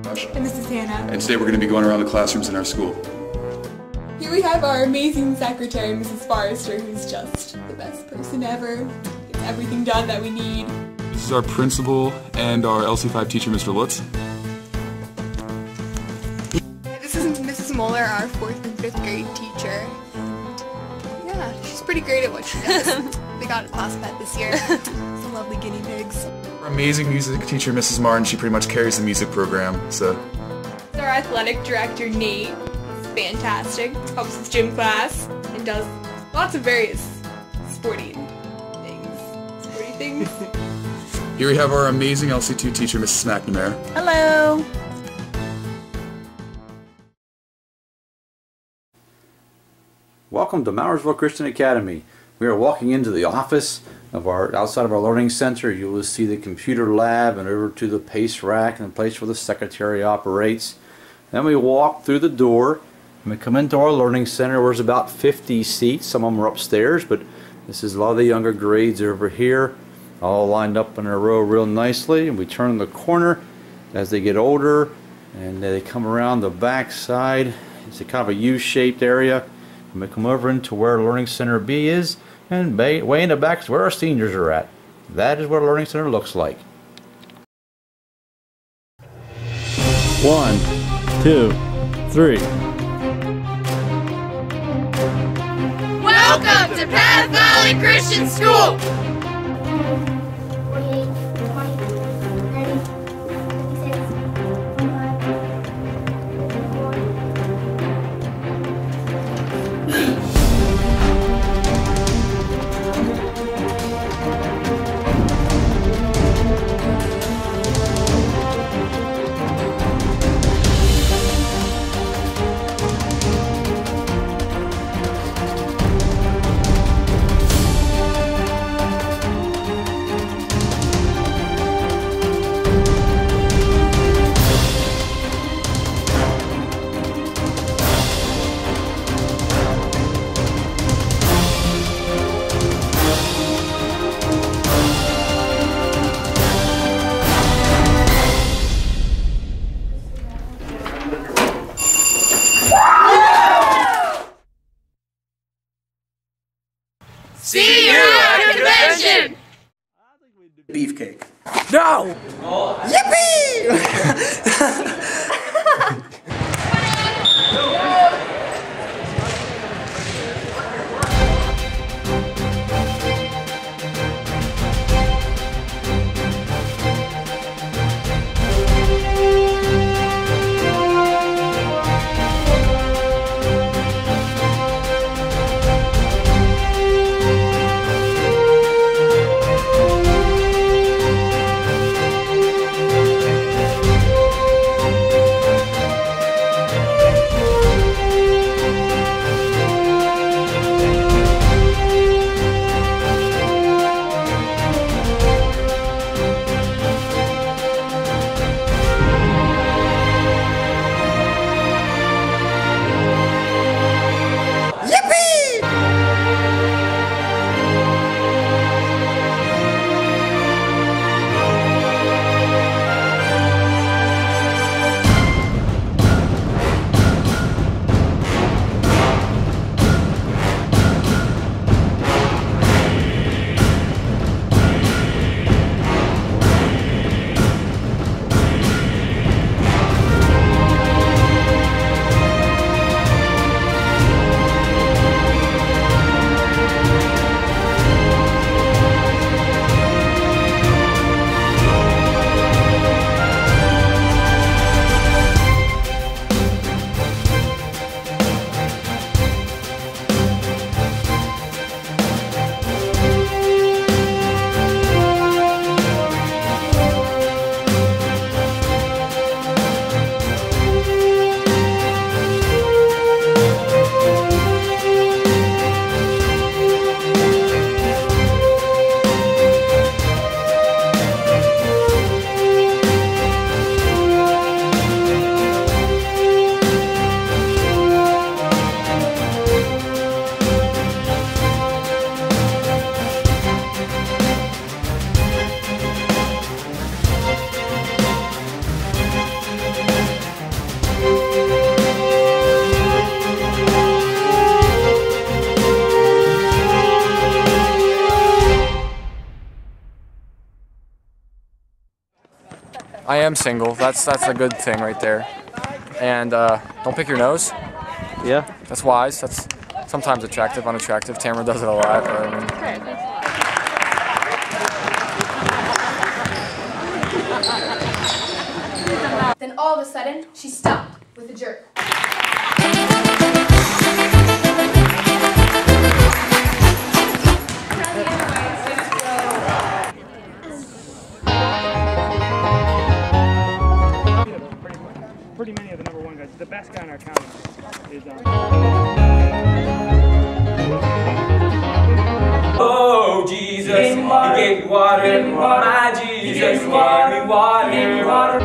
And this is Hannah. And today we're going to be going around the classrooms in our school. Here we have our amazing secretary, Mrs. Forrester, who's just the best person ever. Gets everything done that we need. This is our principal and our LC5 teacher, Mr. Lutz. This is Mrs. Moeller, our 4th and 5th grade teacher. Yeah, she's pretty great at what she does. They got a class pet this year. Some lovely guinea pigs. Our amazing music teacher, Mrs. Martin, she pretty much carries the music program, so. Our athletic director, Nate, is fantastic. Helps with gym class and does lots of various sporty things. Here we have our amazing LC2 teacher, Mrs. McNamara. Hello! Welcome to Mowersville Christian Academy. We are walking into the office of outside of our learning center. You will see the computer lab and over to the pace rack and the place where the secretary operates. Then we walk through the door and we come into our learning center where there's about 50 seats. Some of them are upstairs, but this is a lot of the younger grades over here, all lined up in a row real nicely. And we turn the corner as they get older and they come around the back side. It's a kind of a U-shaped area. And we come over into where Learning Center B is, and way in the back is where our seniors are at. That is what a Learning Center looks like. 1, 2, 3. Welcome to Path Valley Christian School! 48, 20, 30, 56, 25, 54. See you at convention! Beefcake. No! Yippee! I am single. That's a good thing right there. And don't pick your nose. Yeah. That's wise. That's sometimes attractive, unattractive. Tamara does it a lot. But, I mean, Then all of a sudden, she stopped with a jerk. Pretty many of the #1 guys. The best guy in our county is Oh Jesus, He gave me water, my Jesus gave me water.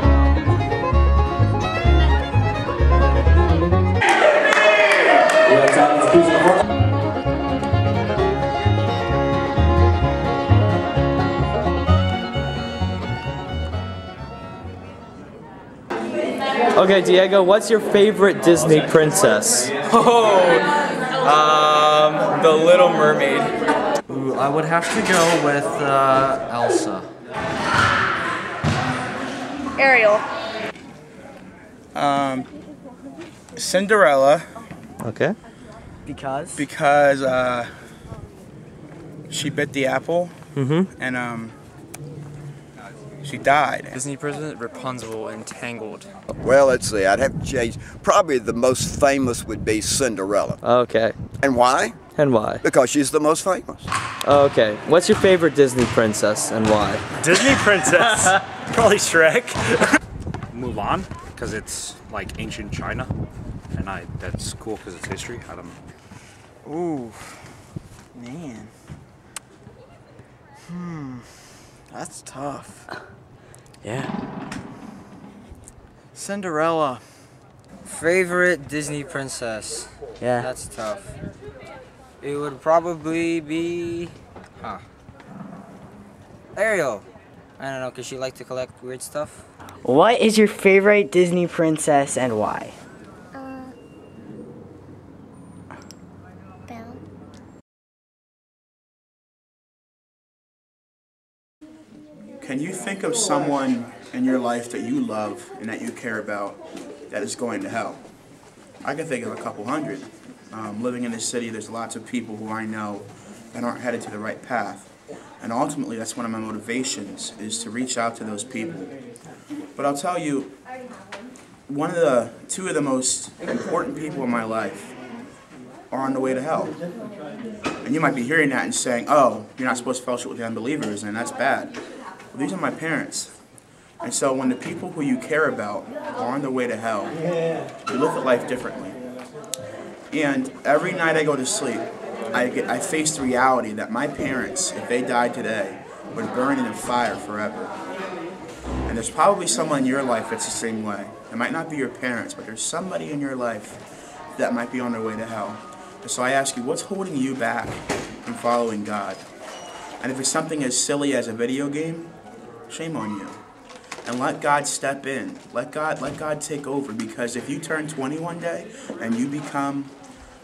Okay, Diego, what's your favorite Disney princess? The Little Mermaid. Ooh, I would have to go with Elsa. Ariel. Cinderella. Okay. Because? Because she bit the apple. And she died. Disney princess Rapunzel in Tangled. Well, let's see. I'd have to change. Probably the most famous would be Cinderella. Okay. And why? And why? Because she's the most famous. Okay. What's your favorite Disney princess and why? Disney princess? Probably Shrek. Mulan, because it's like ancient China, and that's cool because it's history. I don't know. Ooh, man. That's tough. Yeah. Cinderella. Favorite Disney princess? Yeah. That's tough. It would probably be... Ariel. I don't know, because she likes to collect weird stuff. What is your favorite Disney princess and why? Belle. Can you think of someone in your life that you love and that you care about that is going to hell? I can think of a couple hundred. Living in this city, there's lots of people who I know that aren't headed to the right path. And ultimately, that's one of my motivations, is to reach out to those people. But I'll tell you, two of the most important people in my life are on the way to hell. And you might be hearing that and saying, oh, you're not supposed to fellowship with the unbelievers, and that's bad. Well, these are my parents. And so when the people who you care about are on their way to hell, you look at life differently. And every night I go to sleep, I face the reality that my parents, if they died today, would burn in a fire forever. And there's probably someone in your life that's the same way. It might not be your parents, but there's somebody in your life that might be on their way to hell. And so I ask you, what's holding you back from following God? And if it's something as silly as a video game, shame on you. And let God step in. Let God take over, because if you turn 20 one day and you become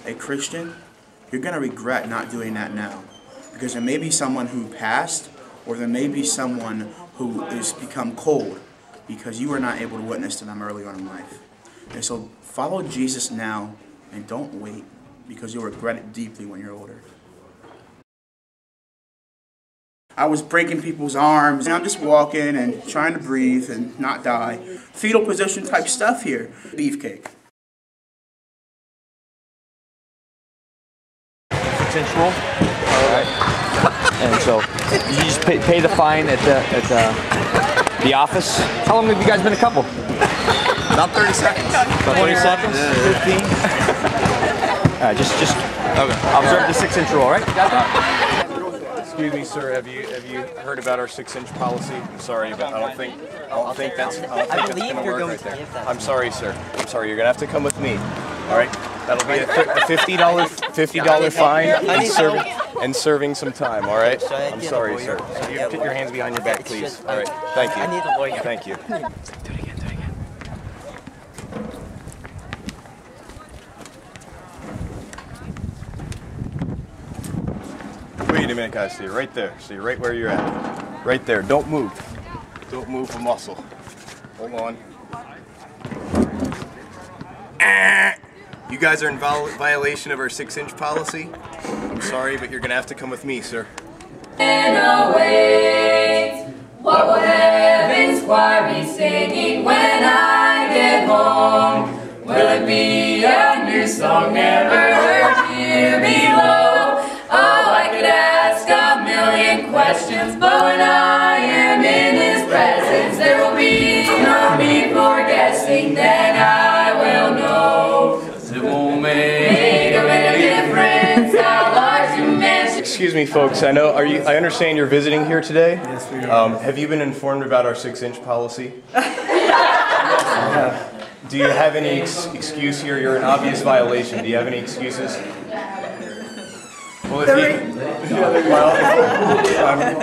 a Christian, you're going to regret not doing that now. Because there may be someone who passed, or there may be someone who has become cold because you were not able to witness to them early on in life. And so follow Jesus now and don't wait, because you'll regret it deeply when you're older. I was breaking people's arms, and I'm just walking and trying to breathe and not die. Fetal position type stuff here. Beefcake. 6-inch roll. All right. And so you just pay the fine at the office. How long have you guys been a couple? About 30 seconds. About 30 seconds? 15? All right, just observe the 6-inch roll, all right? Got that? Excuse me, sir. Have you heard about our 6-inch policy? I'm sorry, but I don't think that's gonna work right there. I'm sorry, sir. I'm sorry. You're gonna have to come with me. All right. That'll be a $50 fine and serving some time. All right. I'm sorry, sir. So you put your hands behind your back, please. All right. Thank you. I need a lawyer. Thank you. Do it again. Wait a minute, guys. See right there. See right where you're at. Right there. Don't move. Don't move a muscle. Hold on. You guys are in violation of our 6-inch policy. I'm sorry, but you're gonna have to come with me, sir. What will heaven's choir be singing when I get home? Will it be a new song never heard here below? Oh, I could ask a million questions, but when I am in His presence, there will be no need for guessing. Then I will know. 'Cause it won't make a bit of difference how large you measure. Excuse me, folks. I understand you're visiting here today. Yes, we are. Have you been informed about our 6-inch policy? Do you have any excuse here? You're in obvious violation. Do you have any excuses? Well,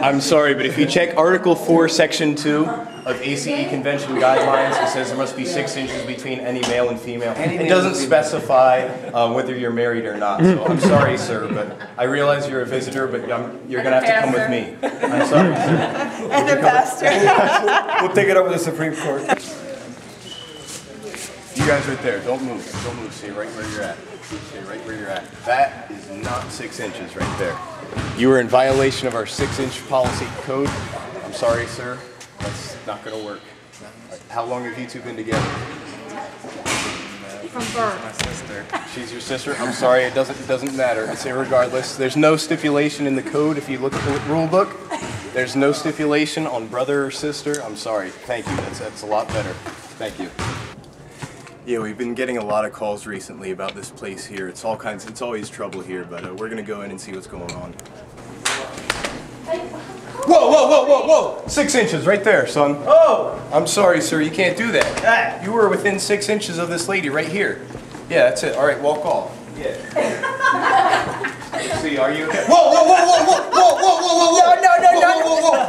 I'm sorry, but if you check Article 4, Section 2 of ACE Convention Guidelines, it says there must be 6 inches between any male and female. It doesn't specify whether you're married or not. So I'm sorry, sir, but I realize you're a visitor, but you're going to have to come with me. I'm sorry, sir. And a pastor. We'll take it up with the Supreme Court. You guys right there, don't move. Don't move. Stay right where you're at. Stay right where you're at. That is not 6 inches right there. You are in violation of our 6-inch policy code. I'm sorry, sir. That's not going to work. Right. How long have you two been together? From birth. My sister. She's your sister? I'm sorry, it doesn't matter. It's irregardless. There's no stipulation in the code. If you look at the rule book, there's no stipulation on brother or sister. I'm sorry. Thank you. That's a lot better. Thank you. Yeah, we've been getting a lot of calls recently about this place here. It's always trouble here, but we're gonna go in and see what's going on. Whoa, whoa, whoa, whoa, whoa! 6 inches right there, son. Oh! I'm sorry, sir, you can't do that. You were within 6 inches of this lady right here. Yeah, that's it. All right, walk off. Yeah. See, are you okay? Whoa, whoa, whoa, whoa, whoa, whoa, whoa, whoa, whoa, no, whoa, whoa,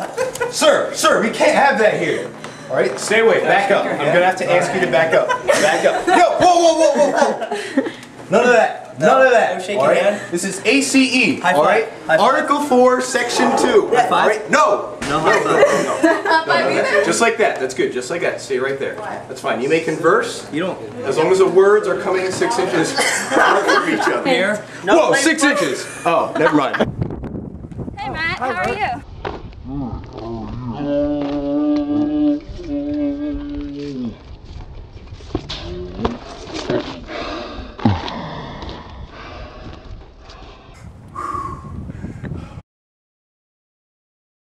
whoa. Sir, we can't have that here. All right, stay away. Back up. I'm gonna have to ask you to back up. Back up. Yo, whoa, whoa, whoa, whoa, whoa. None of that. None of that. Shake your hand. This is ACE. High five. All right. Article 4, Section 2. High five. All right. No. No high five. No. Just like that. That's good. Just like that. Stay right there. That's fine. You may converse. You don't. As long as the words are coming 6 inches from each other. Here. Whoa, 6 inches. Oh, never mind. Hey Matt, how are you?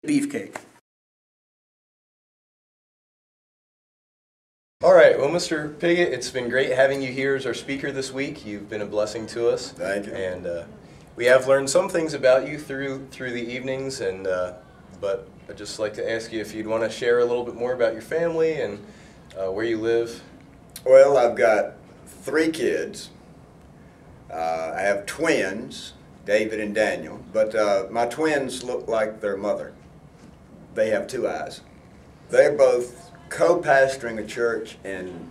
Beefcake. All right, well, Mr. Piggott, it's been great having you here as our speaker this week. You've been a blessing to us. Thank you. And we have learned some things about you through the evenings, and but I'd just like to ask you if you'd want to share a little bit more about your family and where you live. Well, I've got 3 kids. I have twins, David and Daniel, but my twins look like their mother. They have 2 eyes. They're both co-pastoring a church in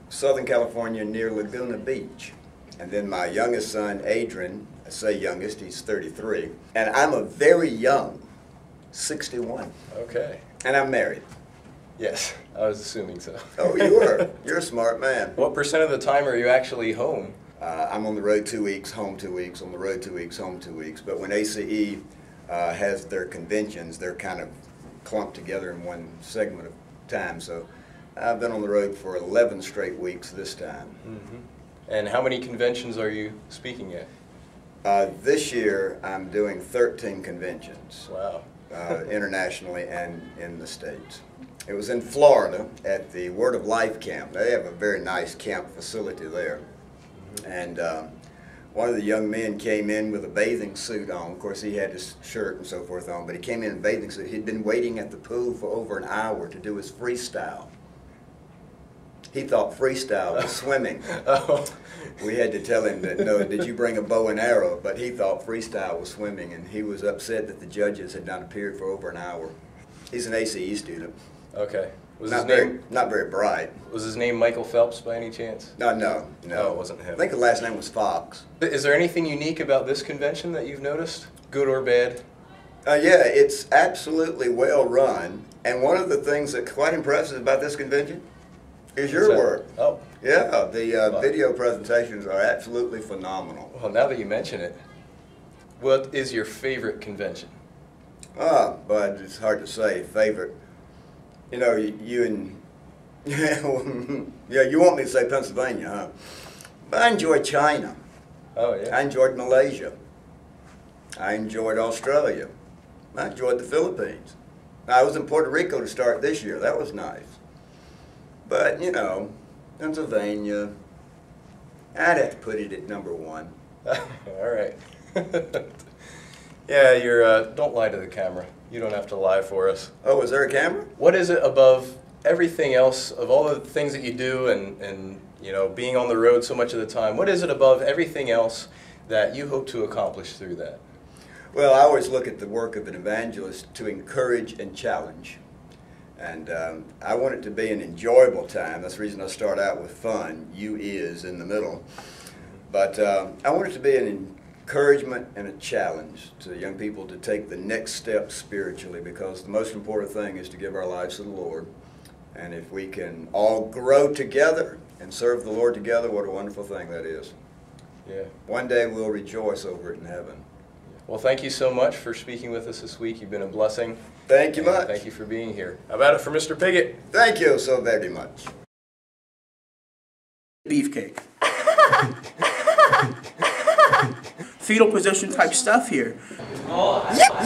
Southern California near Laguna Beach. And then my youngest son, Adrian, I say youngest, he's 33. And I'm a very young 61. Okay. And I'm married. Yes, I was assuming so. Oh, you were. You're a smart man. What % of the time are you actually home? I'm on the road 2 weeks, home 2 weeks, on the road 2 weeks, home 2 weeks. But when ACE has their conventions, they're kind of clumped together in one segment of time. So I've been on the road for 11 straight weeks this time. Mm-hmm. And how many conventions are you speaking at? This year I'm doing 13 conventions. Wow. Internationally and in the States. It was in Florida at the Word of Life camp. They have a very nice camp facility there. And one of the young men came in with a bathing suit on. Of course, he had his shirt and so forth on, but he came in a bathing suit. He'd been waiting at the pool for over an hour to do his freestyle. He thought freestyle was swimming. Oh. We had to tell him that, no, did you bring a bow and arrow? But he thought freestyle was swimming, and he was upset that the judges had not appeared for over an hour. He's an ACE student. Okay. Was not his name not very bright. Was his name Michael Phelps by any chance? No. Oh, it wasn't him. I think the last name was Fox. Is there anything unique about this convention that you've noticed, good or bad? Yeah, it's absolutely well run. And one of the things that's quite impressive about this convention is your work. Oh. Yeah, the video presentations are absolutely phenomenal. Well, now that you mention it, what is your favorite convention? But it's hard to say. Favorite. You know, you and yeah, you want me to say Pennsylvania, huh? But I enjoyed China. Oh yeah. I enjoyed Malaysia. I enjoyed Australia. I enjoyed the Philippines. I was in Puerto Rico to start this year. That was nice. But you know, Pennsylvania, I'd have to put it at #1. All right. Yeah, you're. Don't lie to the camera. You don't have to lie for us. Oh, is there a camera? What is it above everything else, of all the things that you do, and you know, being on the road so much of the time? What is it above everything else that you hope to accomplish through that? Well, I always look at the work of an evangelist to encourage and challenge. And I want it to be an enjoyable time. That's the reason I start out with fun. You is in the middle. But I want it to be an encouragement and a challenge to young people to take the next step spiritually, because the most important thing is to give our lives to the Lord. And if we can all grow together and serve the Lord together, what a wonderful thing that is. Yeah. One day we'll rejoice over it in heaven. Well, thank you so much for speaking with us this week. You've been a blessing. Thank you much. Thank you for being here. How about it for Mr. Piggott? Thank you so very much. Beefcake. Fetal position type stuff here. Yippee!